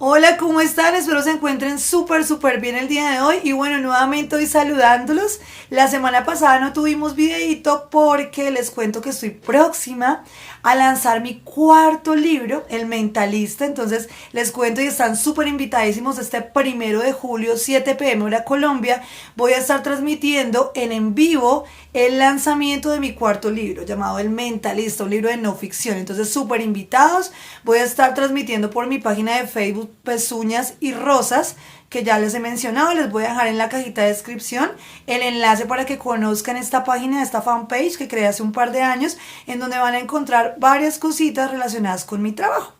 Hola, ¿cómo están? Espero se encuentren súper bien el día de hoy. Y bueno, nuevamente hoy saludándolos. La semana pasada no tuvimos videito porque les cuento que estoy próxima a lanzar mi cuarto libro, El Mentalista. Entonces les cuento y están súper invitadísimos este 1 de julio, 7 p.m. hora Colombia. Voy a estar transmitiendo en vivo el lanzamiento de mi cuarto libro llamado El Mentalista, un libro de no ficción. Entonces súper invitados. Voy a estar transmitiendo por mi página de Facebook Pezuñas y Rosas, que ya les he mencionado. Les voy a dejar en la cajita de descripción el enlace para que conozcan esta página, esta fanpage que creé hace un par de años, en donde van a encontrar varias cositas relacionadas con mi trabajo.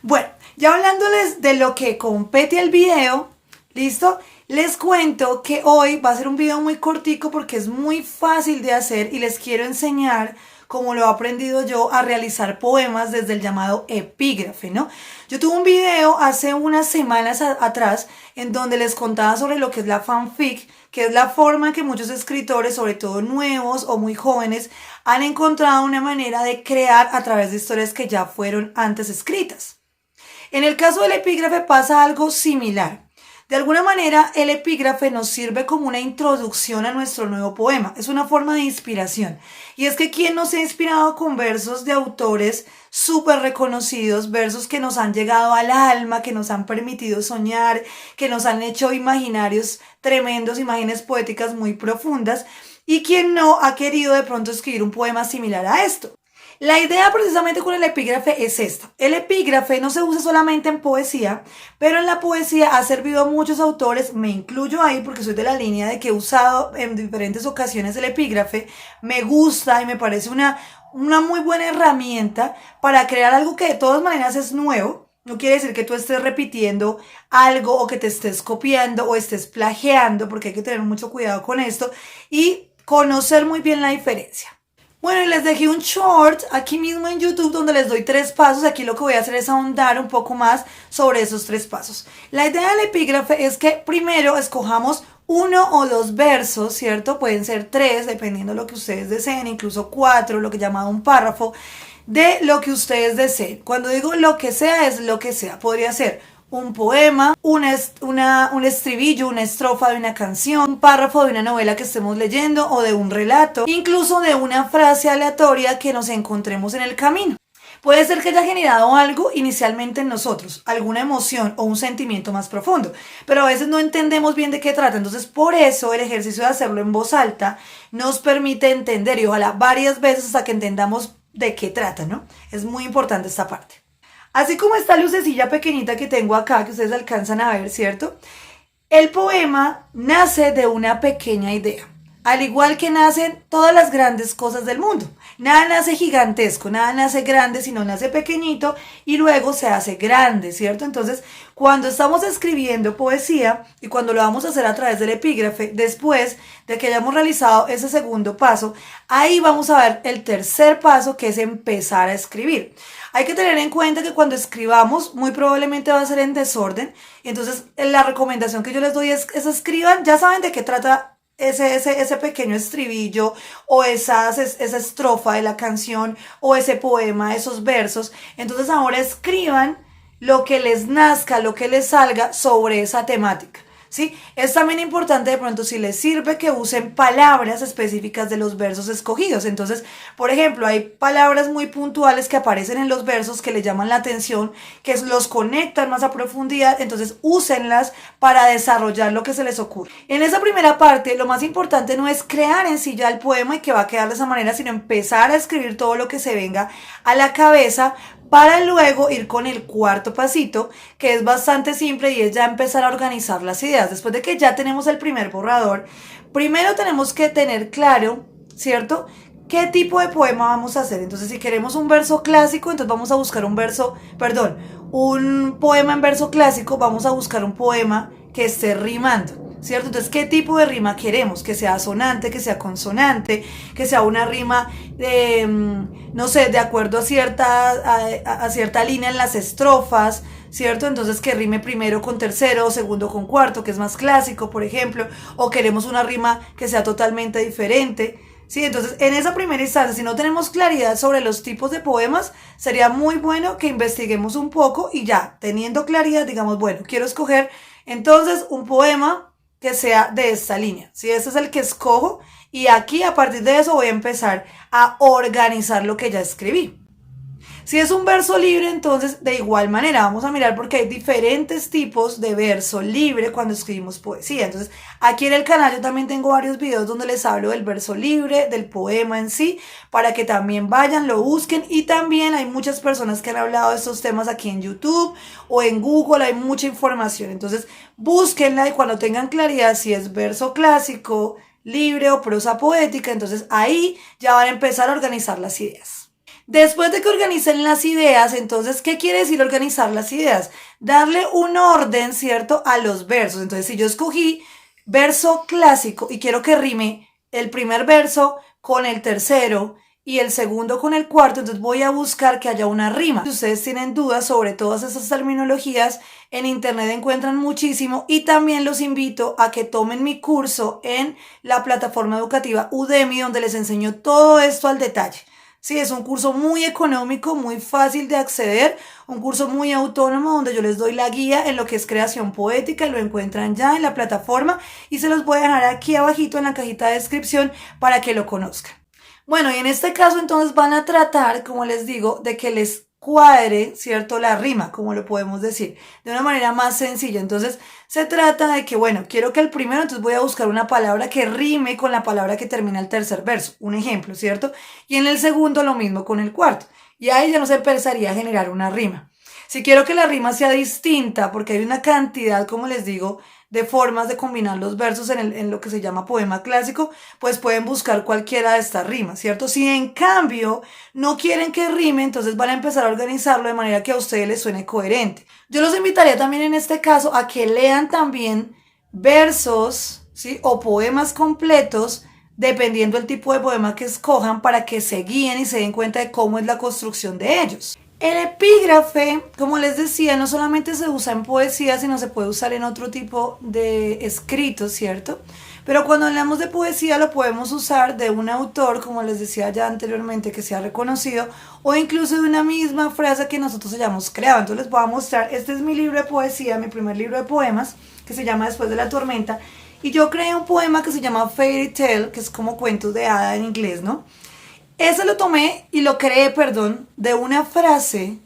Bueno, ya hablándoles de lo que compete al video, ¿listo? Les cuento que hoy va a ser un video muy cortico porque es muy fácil de hacer y les quiero enseñar como lo he aprendido yo a realizar poemas desde el llamado epígrafe, ¿no? Yo tuve un video hace unas semanas atrás en donde les contaba sobre lo que es la fanfic, que es la forma en que muchos escritores, sobre todo nuevos o muy jóvenes, han encontrado una manera de crear a través de historias que ya fueron antes escritas. En el caso del epígrafe pasa algo similar. De alguna manera, el epígrafe nos sirve como una introducción a nuestro nuevo poema. Es una forma de inspiración. Y es que ¿quién nos ha inspirado con versos de autores súper reconocidos, versos que nos han llegado al alma, que nos han permitido soñar, que nos han hecho imaginarios tremendos, imágenes poéticas muy profundas? ¿Y quién no ha querido de pronto escribir un poema similar a esto? La idea precisamente con el epígrafe es esta. El epígrafe no se usa solamente en poesía, pero en la poesía ha servido a muchos autores, me incluyo ahí porque soy de la línea de que he usado en diferentes ocasiones el epígrafe. Me gusta y me parece una muy buena herramienta para crear algo que de todas maneras es nuevo. No quiere decir que tú estés repitiendo algo o que te estés copiando o estés plagiando, porque hay que tener mucho cuidado con esto y conocer muy bien la diferencia. Bueno, y les dejé un short aquí mismo en YouTube donde les doy 3 pasos. Aquí lo que voy a hacer es ahondar un poco más sobre esos 3 pasos. La idea del epígrafe es que primero escojamos 1 o 2 versos, ¿cierto? Pueden ser 3, dependiendo de lo que ustedes deseen, incluso 4, lo que llamado un párrafo, de lo que ustedes deseen. Cuando digo lo que sea, es lo que sea. Podría ser un poema, un estribillo, una estrofa de una canción, un párrafo de una novela que estemos leyendo o de un relato, incluso de una frase aleatoria que nos encontremos en el camino. Puede ser que haya generado algo inicialmente en nosotros, alguna emoción o un sentimiento más profundo, pero a veces no entendemos bien de qué trata. Entonces, por eso el ejercicio de hacerlo en voz alta nos permite entender, y ojalá varias veces hasta que entendamos de qué trata, ¿no? Es muy importante esta parte. Así como esta lucecilla pequeñita que tengo acá, que ustedes alcanzan a ver, ¿cierto? El poema nace de una pequeña idea, al igual que nacen todas las grandes cosas del mundo. Nada nace gigantesco, nada nace grande, sino nace pequeñito y luego se hace grande, ¿cierto? Entonces, cuando estamos escribiendo poesía y cuando lo vamos a hacer a través del epígrafe, después de que hayamos realizado ese segundo paso, ahí vamos a ver el tercer paso, que es empezar a escribir. Hay que tener en cuenta que cuando escribamos muy probablemente va a ser en desorden. Entonces la recomendación que yo les doy es escriban, ya saben de qué trata ese pequeño estribillo o esa estrofa de la canción o ese poema, esos versos. Entonces ahora escriban lo que les nazca, lo que les salga sobre esa temática. ¿Sí? Es también importante de pronto, si les sirve, que usen palabras específicas de los versos escogidos. Entonces, por ejemplo, hay palabras muy puntuales que aparecen en los versos que les llaman la atención, que los conectan más a profundidad, entonces úsenlas para desarrollar lo que se les ocurre. En esa primera parte, lo más importante no es crear en sí ya el poema y que va a quedar de esa manera, sino empezar a escribir todo lo que se venga a la cabeza, para luego ir con el cuarto pasito, que es bastante simple y es ya empezar a organizar las ideas. Después de que ya tenemos el primer borrador, primero tenemos que tener claro, ¿cierto?, qué tipo de poema vamos a hacer. Entonces, si queremos un verso clásico, entonces vamos a buscar un poema en verso clásico, vamos a buscar un poema que esté rimando, ¿cierto? Entonces, ¿qué tipo de rima queremos? Que sea asonante, que sea consonante, que sea una rima, no sé, de acuerdo a cierta línea en las estrofas, ¿cierto? Entonces, que rime primero con tercero o segundo con cuarto, que es más clásico, por ejemplo, o queremos una rima que sea totalmente diferente, Sí, entonces en esa primera instancia, si no tenemos claridad sobre los tipos de poemas, sería muy bueno que investiguemos un poco y ya, teniendo claridad, digamos, bueno, quiero escoger entonces un poema que sea de esta línea. Si ese es el que escojo y aquí a partir de eso voy a empezar a organizar lo que ya escribí. Si es un verso libre, entonces de igual manera vamos a mirar porque hay diferentes tipos de verso libre cuando escribimos poesía. Entonces aquí en el canal yo también tengo varios videos donde les hablo del verso libre, del poema en sí, para que también vayan, lo busquen. Y también hay muchas personas que han hablado de estos temas aquí en YouTube o en Google, hay mucha información. Entonces búsquenla y cuando tengan claridad si es verso clásico, libre o prosa poética, entonces ahí ya van a empezar a organizar las ideas. Después de que organicen las ideas, entonces, ¿qué quiere decir organizar las ideas? Darle un orden, ¿cierto?, a los versos. Entonces, si yo escogí verso clásico y quiero que rime el primer verso con el tercero y el segundo con el cuarto, entonces voy a buscar que haya una rima. Si ustedes tienen dudas sobre todas esas terminologías, en internet encuentran muchísimo y también los invito a que tomen mi curso en la plataforma educativa Udemy, donde les enseño todo esto al detalle. Sí, es un curso muy económico, muy fácil de acceder, un curso muy autónomo donde yo les doy la guía en lo que es creación poética, lo encuentran ya en la plataforma y se los voy a dejar aquí abajito en la cajita de descripción para que lo conozcan. Bueno, y en este caso entonces van a tratar, como les digo, de que les cuadre, ¿cierto?, la rima, como lo podemos decir, de una manera más sencilla. Entonces, se trata de que, bueno, quiero que el primero, entonces voy a buscar una palabra que rime con la palabra que termina el tercer verso, un ejemplo, ¿cierto? Y en el segundo lo mismo con el cuarto. Y ahí ya nos empezaría a generar una rima. Si quiero que la rima sea distinta, porque hay una cantidad, como les digo, de formas de combinar los versos en lo que se llama poema clásico, pues pueden buscar cualquiera de estas rimas, ¿cierto? Si en cambio no quieren que rime, entonces van a empezar a organizarlo de manera que a ustedes les suene coherente. Yo los invitaría también en este caso a que lean también versos, ¿sí?, o poemas completos, dependiendo del tipo de poema que escojan, para que se guíen y se den cuenta de cómo es la construcción de ellos. El epígrafe, como les decía, no solamente se usa en poesía, sino se puede usar en otro tipo de escritos, ¿cierto? Pero cuando hablamos de poesía lo podemos usar de un autor, como les decía ya anteriormente, que sea reconocido, o incluso de una misma frase que nosotros hayamos creado. Entonces les voy a mostrar, este es mi libro de poesía, mi primer libro de poemas, que se llama Después de la tormenta, y yo creé un poema que se llama Fairy Tale, que es como cuentos de hada en inglés, ¿no? Ese lo tomé y lo creé, perdón, de una frase,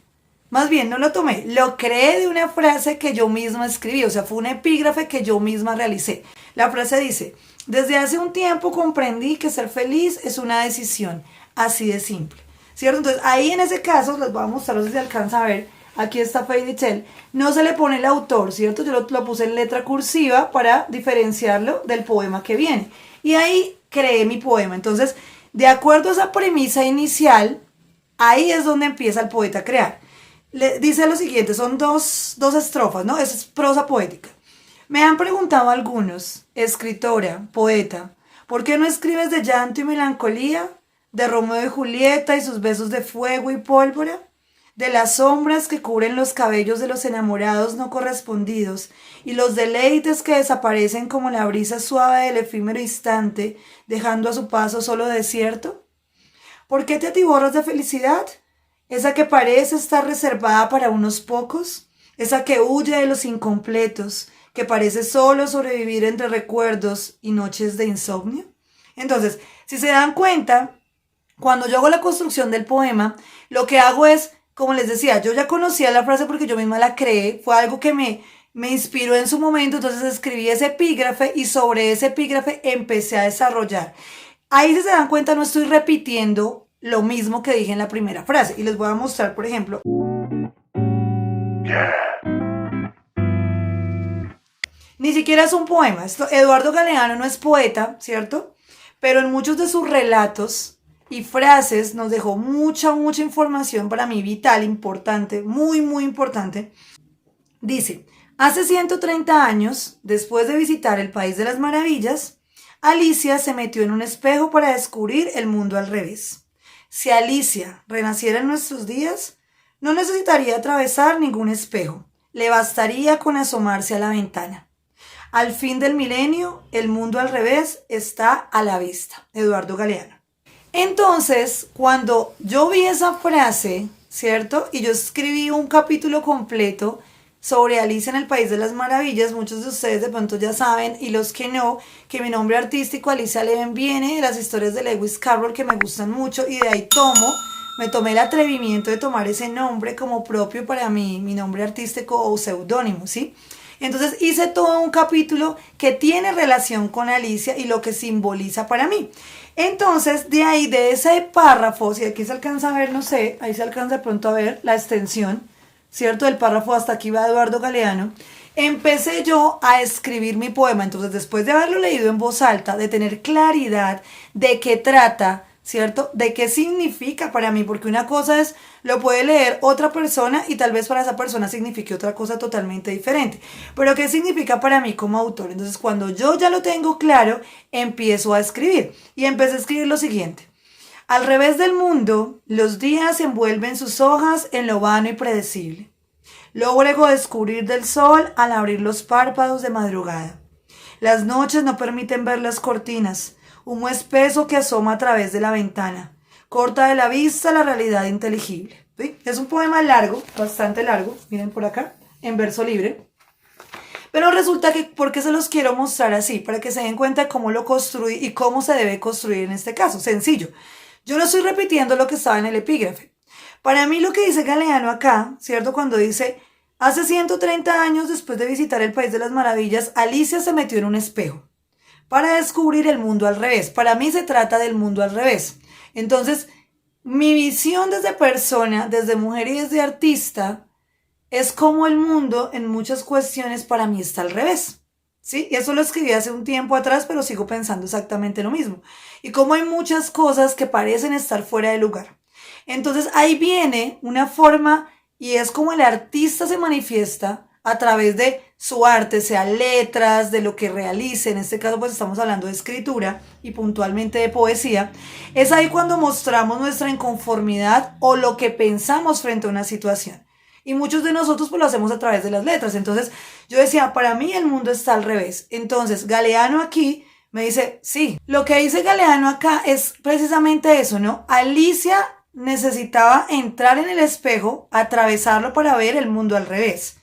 más bien no lo tomé, lo creé de una frase que yo misma escribí, o sea, fue un epígrafe que yo misma realicé. La frase dice, desde hace un tiempo comprendí que ser feliz es una decisión, así de simple, ¿cierto? Entonces ahí en ese caso, les voy a mostrar, no sé si se alcanza a ver, aquí está Fairy Tale, no se le pone el autor, ¿cierto? Yo lo puse en letra cursiva para diferenciarlo del poema que viene. Y ahí creé mi poema, entonces de acuerdo a esa premisa inicial, ahí es donde empieza el poeta a crear. Dice lo siguiente, son dos estrofas, ¿no? Esa es prosa poética. Me han preguntado algunos, escritora, poeta, ¿por qué no escribes de llanto y melancolía? De Romeo y Julieta y sus besos de fuego y pólvora, de las sombras que cubren los cabellos de los enamorados no correspondidos y los deleites que desaparecen como la brisa suave del efímero instante, dejando a su paso solo desierto. ¿Por qué te atiborras de felicidad? Esa que parece estar reservada para unos pocos, esa que huye de los incompletos, que parece solo sobrevivir entre recuerdos y noches de insomnio. Entonces, si se dan cuenta, cuando yo hago la construcción del poema, lo que hago es, como les decía, yo ya conocía la frase porque yo misma la creé, fue algo que me inspiró en su momento, entonces escribí ese epígrafe y sobre ese epígrafe empecé a desarrollar. Ahí si se dan cuenta no estoy repitiendo lo mismo que dije en la primera frase y les voy a mostrar, por ejemplo. Ni siquiera es un poema. Eduardo Galeano no es poeta, ¿cierto? Pero en muchos de sus relatos y frases nos dejó mucha información para mí vital, importante, muy importante. Dice, hace 130 años, después de visitar el País de las Maravillas, Alicia se metió en un espejo para descubrir el mundo al revés. Si Alicia renaciera en nuestros días, no necesitaría atravesar ningún espejo. Le bastaría con asomarse a la ventana. Al fin del milenio, el mundo al revés está a la vista. Eduardo Galeano. Entonces, cuando yo vi esa frase, ¿cierto? Y yo escribí un capítulo completo sobre Alicia en el País de las Maravillas. Muchos de ustedes de pronto ya saben, y los que no, que mi nombre artístico Alicia Leven viene de las historias de Lewis Carroll, que me gustan mucho, y de ahí me tomé el atrevimiento de tomar ese nombre como propio para mí, mi nombre artístico o seudónimo, ¿sí? Entonces hice todo un capítulo que tiene relación con Alicia y lo que simboliza para mí. Entonces, de ahí, de ese párrafo, si aquí se alcanza a ver, no sé, ahí se alcanza de pronto a ver la extensión, ¿cierto? Del párrafo hasta aquí va Eduardo Galeano. Empecé yo a escribir mi poema. Entonces, después de haberlo leído en voz alta, de tener claridad de qué trata, ¿cierto? De qué significa para mí, porque una cosa es, lo puede leer otra persona y tal vez para esa persona signifique otra cosa totalmente diferente. Pero qué significa para mí como autor. Entonces, cuando yo ya lo tengo claro, empiezo a escribir. Y empecé a escribir lo siguiente. Al revés del mundo, los días envuelven sus hojas en lo vano y predecible. Logro descubrir del sol al abrir los párpados de madrugada. Las noches no permiten ver las cortinas, humo espeso que asoma a través de la ventana. Corta de la vista la realidad inteligible. ¿Sí? Es un poema largo, bastante largo, miren por acá, en verso libre. Pero resulta que, ¿por qué se los quiero mostrar así? Para que se den cuenta de cómo lo construí y cómo se debe construir en este caso. Sencillo. Yo no estoy repitiendo lo que estaba en el epígrafe. Para mí lo que dice Galeano acá, ¿cierto? Cuando dice, hace 130 años después de visitar el País de las Maravillas, Alicia se metió en un espejo para descubrir el mundo al revés. Para mí se trata del mundo al revés. Entonces, mi visión desde persona, desde mujer y desde artista, es como el mundo en muchas cuestiones para mí está al revés. ¿Sí? Y eso lo escribí hace un tiempo atrás, pero sigo pensando exactamente lo mismo. Y como hay muchas cosas que parecen estar fuera de lugar. Entonces ahí viene una forma y es como el artista se manifiesta a través de su arte, sea letras, de lo que realice. En este caso pues estamos hablando de escritura y puntualmente de poesía. Es ahí cuando mostramos nuestra inconformidad o lo que pensamos frente a una situación. Y muchos de nosotros pues lo hacemos a través de las letras. Entonces yo decía, para mí el mundo está al revés. Entonces Galeano aquí me dice, sí, lo que dice Galeano acá es precisamente eso, ¿no? Alicia necesitaba entrar en el espejo, atravesarlo para ver el mundo al revés.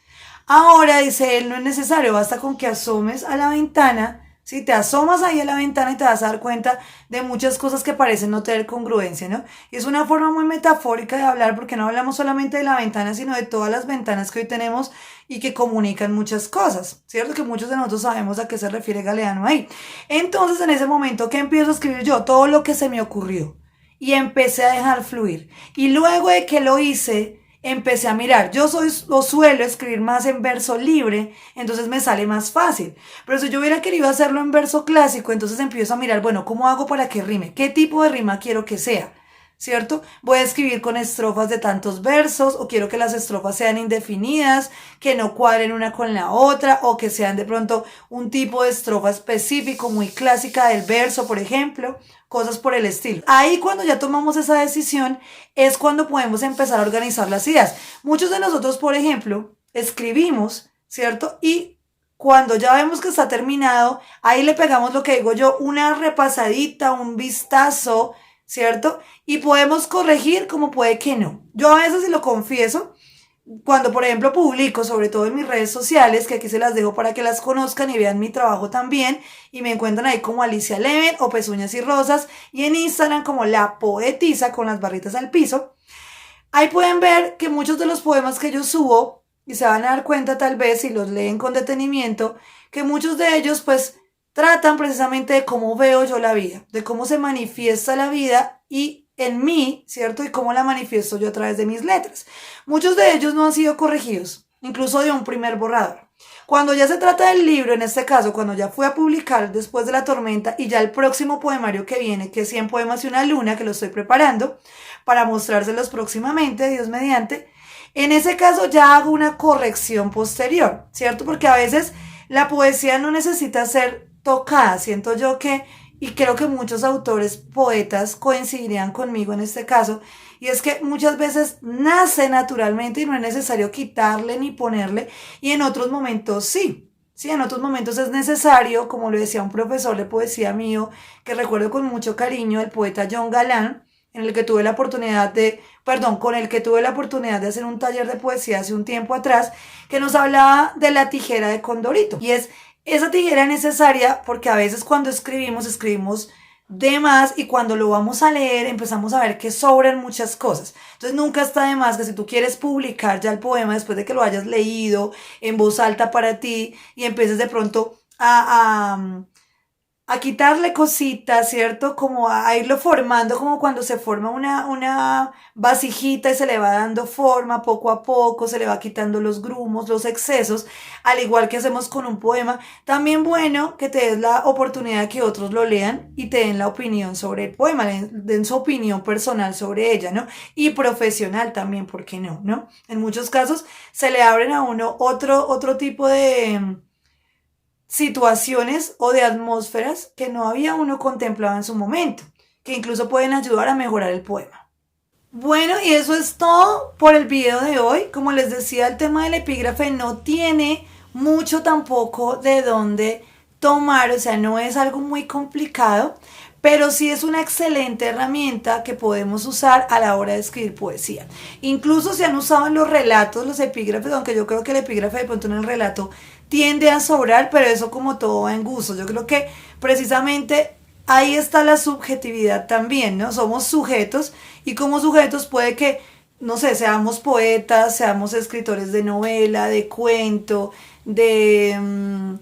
Ahora, dice él, no es necesario, basta con que asomes a la ventana. Si te asomas ahí a la ventana y te vas a dar cuenta de muchas cosas que parecen no tener congruencia, ¿no? Y es una forma muy metafórica de hablar porque no hablamos solamente de la ventana, sino de todas las ventanas que hoy tenemos y que comunican muchas cosas, ¿cierto? Que muchos de nosotros sabemos a qué se refiere Galeano ahí. Entonces, en ese momento, ¿qué empiezo a escribir yo? Todo lo que se me ocurrió. Y empecé a dejar fluir. Y luego de que lo hice, empecé a mirar. Yo suelo escribir más en verso libre, entonces me sale más fácil. Pero si yo hubiera querido hacerlo en verso clásico, entonces empiezo a mirar, bueno, ¿cómo hago para que rime? ¿Qué tipo de rima quiero que sea? ¿Cierto? Voy a escribir con estrofas de tantos versos, o quiero que las estrofas sean indefinidas, que no cuadren una con la otra, o que sean de pronto un tipo de estrofa específico, muy clásica del verso, por ejemplo, cosas por el estilo. Ahí cuando ya tomamos esa decisión, es cuando podemos empezar a organizar las ideas. Muchos de nosotros, por ejemplo, escribimos, ¿cierto? Y cuando ya vemos que está terminado, ahí le pegamos lo que digo yo, una repasadita, un vistazo, ¿cierto? Y podemos corregir como puede que no. Yo a veces, y lo confieso, cuando por ejemplo publico, sobre todo en mis redes sociales, que aquí se las dejo para que las conozcan y vean mi trabajo también, y me encuentran ahí como Alicia Leven o Pezuñas y Rosas, y en Instagram como La Poetisa con las barritas al piso. Ahí pueden ver que muchos de los poemas que yo subo, y se van a dar cuenta tal vez si los leen con detenimiento, que muchos de ellos pues tratan precisamente de cómo veo yo la vida, de cómo se manifiesta la vida y en mí, ¿cierto? Y cómo la manifiesto yo a través de mis letras. Muchos de ellos no han sido corregidos, incluso de un primer borrador. Cuando ya se trata del libro, en este caso, cuando ya fui a publicar Después de la tormenta y ya el próximo poemario que viene, que es 100 poemas y una luna, que lo estoy preparando para mostrárselos próximamente, Dios mediante, en ese caso ya hago una corrección posterior, ¿cierto? Porque a veces la poesía no necesita ser tocada, siento yo que, y creo que muchos autores, poetas coincidirían conmigo en este caso, y es que muchas veces nace naturalmente y no es necesario quitarle ni ponerle, y en otros momentos sí, Sí, en otros momentos es necesario, como lo decía un profesor de poesía mío, que recuerdo con mucho cariño, el poeta John Galán, en el que tuve la oportunidad de, perdón, con el que tuve la oportunidad de hacer un taller de poesía hace un tiempo atrás, que nos hablaba de la tijera de Condorito. Y es esa tijera necesaria porque a veces cuando escribimos de más y cuando lo vamos a leer empezamos a ver que sobran muchas cosas. Entonces nunca está de más que si tú quieres publicar ya el poema después de que lo hayas leído en voz alta para ti y empieces de pronto a quitarle cositas, ¿cierto? Como a irlo formando, como cuando se forma una vasijita y se le va dando forma poco a poco, se le va quitando los grumos, los excesos, al igual que hacemos con un poema. También bueno que te des la oportunidad de que otros lo lean y te den la opinión sobre el poema, den su opinión personal sobre ella, ¿no? Y profesional también, ¿por qué no? ¿No? En muchos casos se le abren a uno otro tipo de situaciones o de atmósferas que no había uno contemplado en su momento, que incluso pueden ayudar a mejorar el poema. Bueno, y eso es todo por el video de hoy. Como les decía, el tema del epígrafe no tiene mucho tampoco de dónde tomar, o sea, no es algo muy complicado, pero sí es una excelente herramienta que podemos usar a la hora de escribir poesía. Incluso se han usado en los relatos los epígrafes, aunque yo creo que el epígrafe de pronto en el relato tiende a sobrar, pero eso como todo va en gusto. Yo creo que precisamente ahí está la subjetividad también, ¿no? Somos sujetos y como sujetos puede que, no sé, seamos poetas, seamos escritores de novela, de cuento, de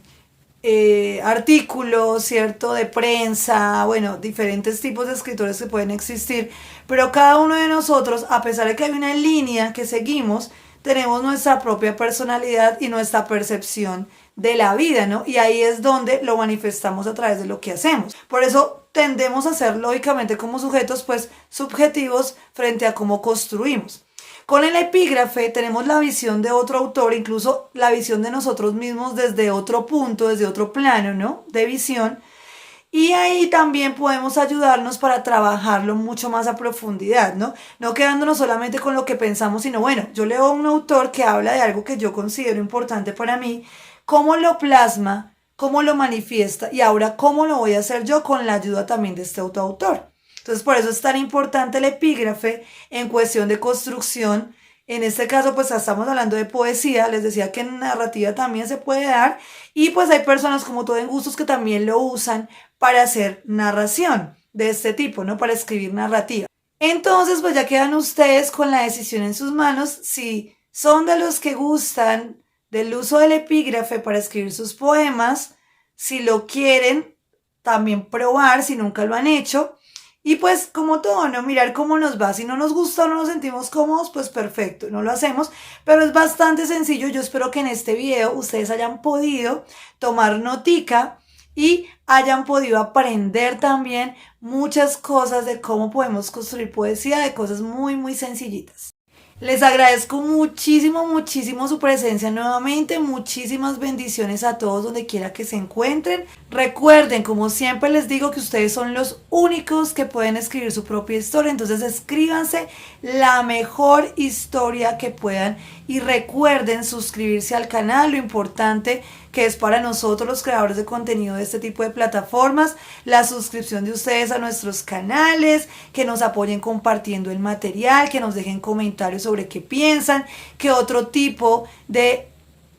artículos, ¿cierto? De prensa, bueno, diferentes tipos de escritores que pueden existir, pero cada uno de nosotros, a pesar de que hay una línea que seguimos, tenemos nuestra propia personalidad y nuestra percepción de la vida, ¿no? Y ahí es donde lo manifestamos a través de lo que hacemos. Por eso tendemos a ser lógicamente como sujetos, pues, subjetivos frente a cómo construimos. Con el epígrafe tenemos la visión de otro autor, incluso la visión de nosotros mismos desde otro punto, desde otro plano, ¿no? De visión. Y ahí también podemos ayudarnos para trabajarlo mucho más a profundidad, ¿no? No quedándonos solamente con lo que pensamos, sino bueno, yo leo a un autor que habla de algo que yo considero importante para mí, cómo lo plasma, cómo lo manifiesta y ahora cómo lo voy a hacer yo con la ayuda también de este otro autor. Entonces, por eso es tan importante el epígrafe en cuestión de construcción. En este caso, pues estamos hablando de poesía. Les decía que en narrativa también se puede dar. Y pues hay personas como todo en gustos que también lo usan para hacer narración de este tipo, ¿no? Para escribir narrativa. Entonces, pues ya quedan ustedes con la decisión en sus manos. Si son de los que gustan del uso del epígrafe para escribir sus poemas, si lo quieren también probar, si nunca lo han hecho. Y pues como todo, ¿no? Mirar cómo nos va. Si no nos gusta o no nos sentimos cómodos, pues perfecto, no lo hacemos. Pero es bastante sencillo. Yo espero que en este video ustedes hayan podido tomar notica y hayan podido aprender también muchas cosas de cómo podemos construir poesía, de cosas muy, muy sencillitas. Les agradezco muchísimo, muchísimo su presencia nuevamente. Muchísimas bendiciones a todos donde quiera que se encuentren. Recuerden, como siempre les digo, que ustedes son los únicos que pueden escribir su propia historia. Entonces escríbanse la mejor historia que puedan. Y recuerden suscribirse al canal, lo importante que es para nosotros los creadores de contenido de este tipo de plataformas, la suscripción de ustedes a nuestros canales, que nos apoyen compartiendo el material, que nos dejen comentarios sobre qué piensan, qué otro tipo de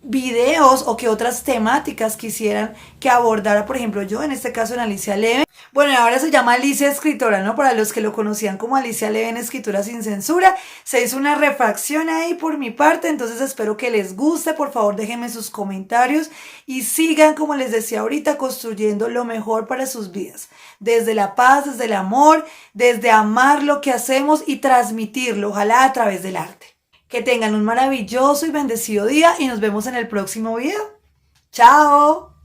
videos o qué otras temáticas quisieran que abordara, por ejemplo, yo, en este caso en Alicia Leven. Bueno, ahora se llama Alicia Escritora, ¿no? Para los que lo conocían como Alicia Leven Escritura Sin Censura. Se hizo una refracción ahí por mi parte, entonces espero que les guste. Por favor, déjenme sus comentarios y sigan, como les decía ahorita, construyendo lo mejor para sus vidas. Desde la paz, desde el amor, desde amar lo que hacemos y transmitirlo, ojalá a través del arte. Que tengan un maravilloso y bendecido día y nos vemos en el próximo video. ¡Chao!